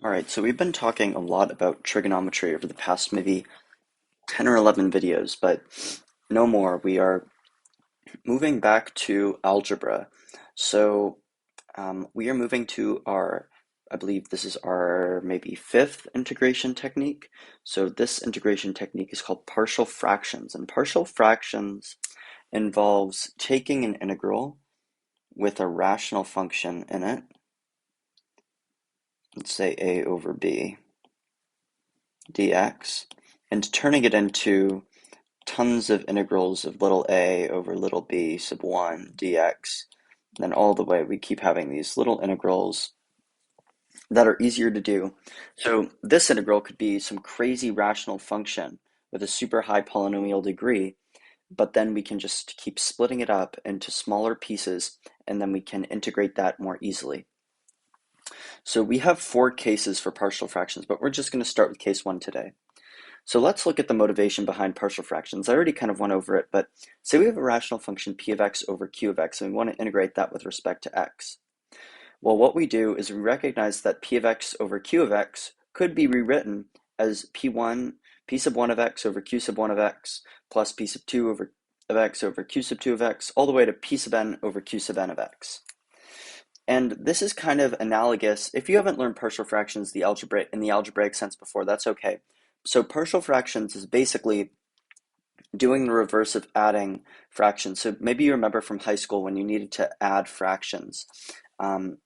All right, so we've been talking a lot about trigonometry over the past maybe 10 or 11 videos, but no more. We are moving back to algebra. So we are moving to I believe this is our maybe fifth integration technique. So this integration technique is called partial fractions, and partial fractions involves taking an integral with a rational function in it, let's say a over b dx, and turning it into tons of integrals of little a over little b sub 1 dx. And then all the way we keep having these little integrals that are easier to do. So this integral could be some crazy rational function with a super high polynomial degree, but then we can just keep splitting it up into smaller pieces and then we can integrate that more easily. So we have four cases for partial fractions, but we're just going to start with case one today. So let's look at the motivation behind partial fractions. I already kind of went over it, but say we have a rational function p of x over q of x, and we want to integrate that with respect to x. Well, what we do is we recognize that p of x over q of x could be rewritten as p sub 1 of x over q sub 1 of x plus p sub 2 of x over q sub 2 of x, all the way to p sub n over q sub n of x. And this is kind of analogous. If you haven't learned partial fractions in the algebraic sense before, that's okay. So partial fractions is basically doing the reverse of adding fractions. So maybe you remember from high school when you needed to add fractions. Um,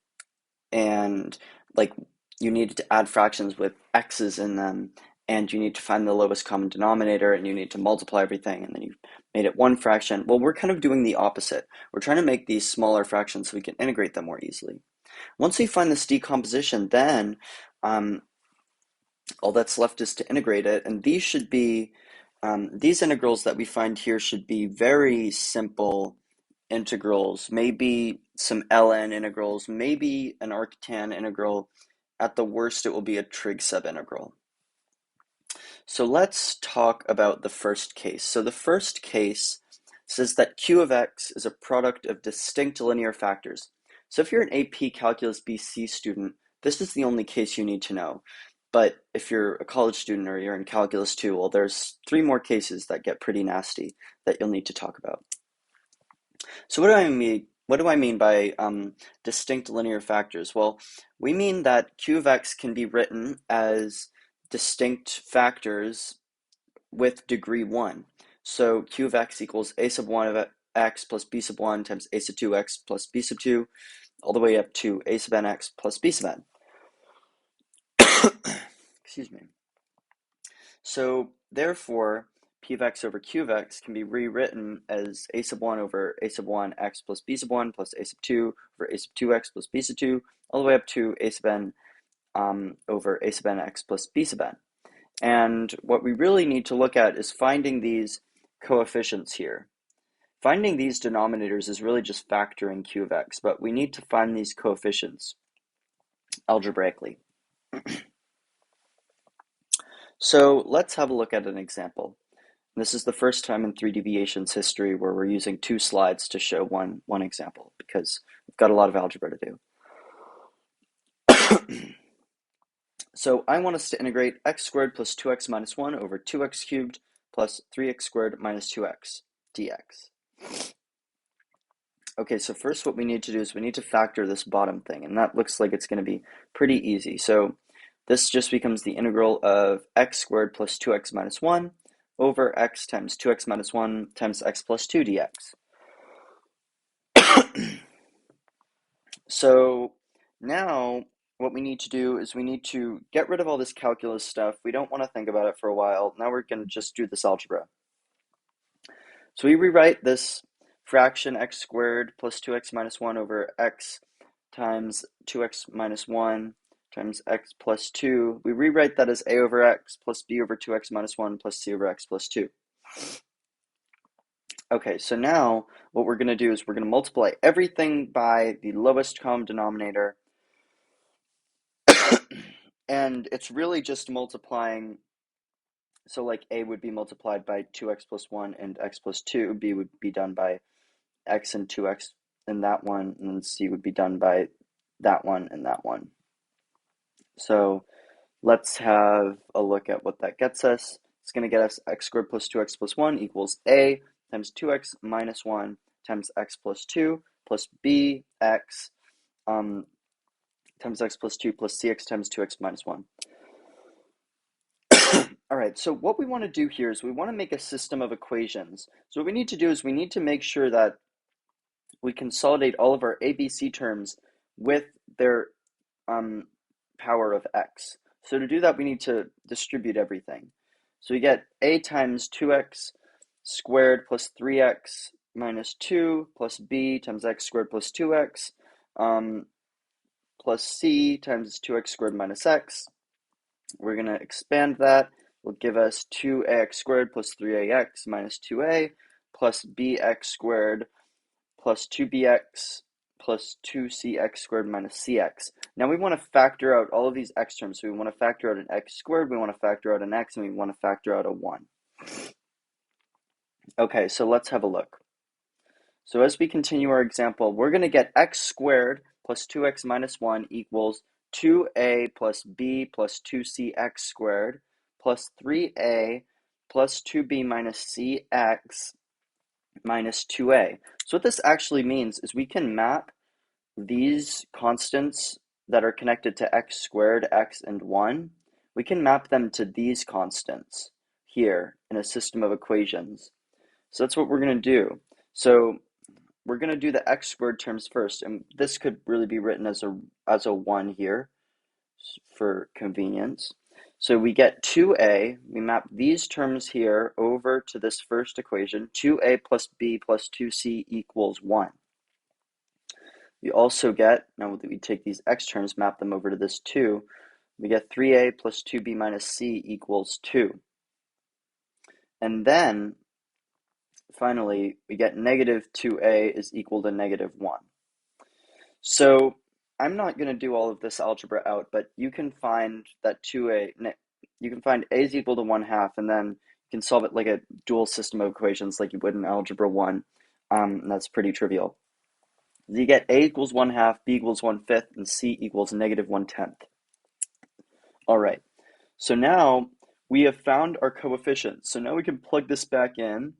and like you needed to add fractions with x's in them, and you need to find the lowest common denominator, and you need to multiply everything, and then you made it one fraction. Well, we're kind of doing the opposite. We're trying to make these smaller fractions so we can integrate them more easily. Once we find this decomposition, then all that's left is to integrate it, and these should be these integrals that we find here should be very simple integrals, maybe some ln integrals, maybe an arctan integral. At the worst, it will be a trig subintegral. So let's talk about the first case. So the first case says that q of x is a product of distinct linear factors. So if you're an AP Calculus BC student, this is the only case you need to know. But if you're a college student or you're in Calculus 2, well, there's three more cases that get pretty nasty that you'll need to talk about. So what do I mean? What do I mean by distinct linear factors? Well, we mean that q of x can be written as distinct factors with degree 1. So q of x equals a sub 1 of x plus b sub 1 times a sub 2x plus b sub 2, all the way up to a sub nx plus b sub n. Excuse me. So therefore, p of x over q of x can be rewritten as a sub 1 over a sub 1 x plus b sub 1 plus a sub 2 over a sub 2x plus b sub 2, all the way up to a sub n over a sub n x plus b sub n. And what we really need to look at is finding these coefficients here. Finding these denominators is really just factoring q of x, but we need to find these coefficients algebraically. So let's have a look at an example. This is the first time in 3 Deviations history where we're using two slides to show one example, because we've got a lot of algebra to do. So I want us to integrate x squared plus 2x minus 1 over 2x cubed plus 3x squared minus 2x dx. Okay, so first what we need to do is we need to factor this bottom thing, and that looks like it's going to be pretty easy. So this just becomes the integral of x squared plus 2x minus 1 over x times 2x minus 1 times x plus 2 dx. So now what we need to do is we need to get rid of all this calculus stuff. We don't want to think about it for a while. Now we're going to just do this algebra. So we rewrite this fraction x squared plus 2x minus 1 over x times 2x minus 1 times x plus 2. We rewrite that as a over x plus b over 2x minus 1 plus c over x plus 2. Okay, so now what we're going to do is we're going to multiply everything by the lowest common denominator. And it's really just multiplying. So like a would be multiplied by 2x plus 1 and x plus 2. B would be done by x and 2x and that one. And then c would be done by that one and that one. So let's have a look at what that gets us. It's going to get us x squared plus 2x plus 1 equals a times 2x minus 1 times x plus 2 plus bx times x plus 2 plus cx times 2x minus 1. All right, so what we want to do here is we want to make a system of equations. So what we need to do is we need to make sure that we consolidate all of our ABC terms with their power of x. So to do that, we need to distribute everything. So we get a times 2x squared plus 3x minus 2 plus b times x squared plus 2x plus c times 2x squared minus x. We're going to expand that. Will give us 2ax squared plus 3ax minus 2a plus bx squared plus 2bx plus 2cx squared minus cx. Now we want to factor out all of these x terms. So we want to factor out an x squared, we want to factor out an x, and we want to factor out a 1. Okay, so let's have a look. So as we continue our example, we're going to get x squared plus 2x minus 1 equals 2a plus b plus 2cx squared plus 3a plus 2b minus cx minus 2a. So what this actually means is we can map these constants that are connected to x squared, x, and 1, we can map them to these constants here in a system of equations. So that's what we're going to do. So we're going to do the x squared terms first, and this could really be written as a 1 here for convenience. So we get 2a, we map these terms here over to this first equation, 2a plus b plus 2c equals 1. We also get, now that we take these x terms, map them over to this 2, we get 3a plus 2b minus c equals 2. And then, finally, we get negative 2a is equal to negative 1. So, I'm not going to do all of this algebra out, but you can find that you can find a is equal to 1/2, and then you can solve it like a dual system of equations like you would in Algebra 1. And that's pretty trivial. You get a equals 1/2, b equals 1/5, and c equals negative 1/10. All right, so now we have found our coefficients. So now we can plug this back in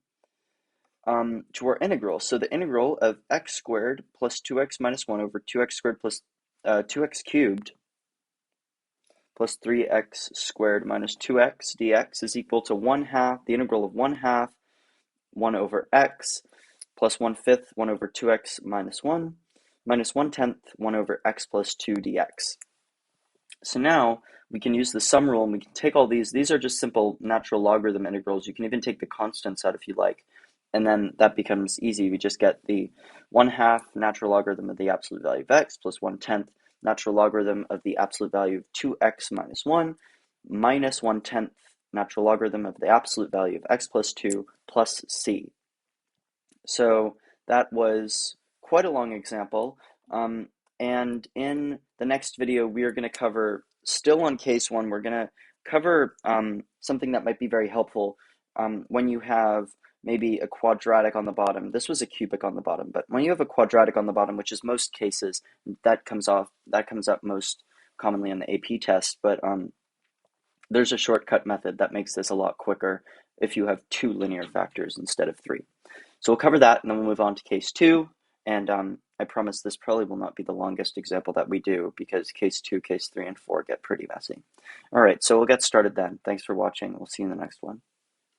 to our integral. So the integral of x squared plus 2x minus 1 over 2x squared plus 2x cubed plus 3x squared minus 2x dx is equal to 1/2, the integral of 1/2, 1 over x, plus 1/5, 1 over 2x minus 1, minus 1/10, 1 over x plus 2 dx. So now we can use the sum rule and we can take all these are just simple natural logarithm integrals. You can even take the constants out if you like. And then that becomes easy. We just get the 1/2 natural logarithm of the absolute value of x plus 1/10 natural logarithm of the absolute value of 2x minus 1 minus 1/10 natural logarithm of the absolute value of x plus 2 plus c. So that was quite a long example. And in the next video, we are going to cover, still on case 1, we're going to cover something that might be very helpful when you have maybe a quadratic on the bottom. This was a cubic on the bottom, but when you have a quadratic on the bottom, which is most cases, that comes up most commonly on the AP test, but there's a shortcut method that makes this a lot quicker if you have 2 linear factors instead of 3. So we'll cover that, and then we'll move on to case 2, and I promise this probably will not be the longest example that we do, because case 2, case 3, and 4 get pretty messy. All right, so we'll get started then. Thanks for watching. We'll see you in the next one.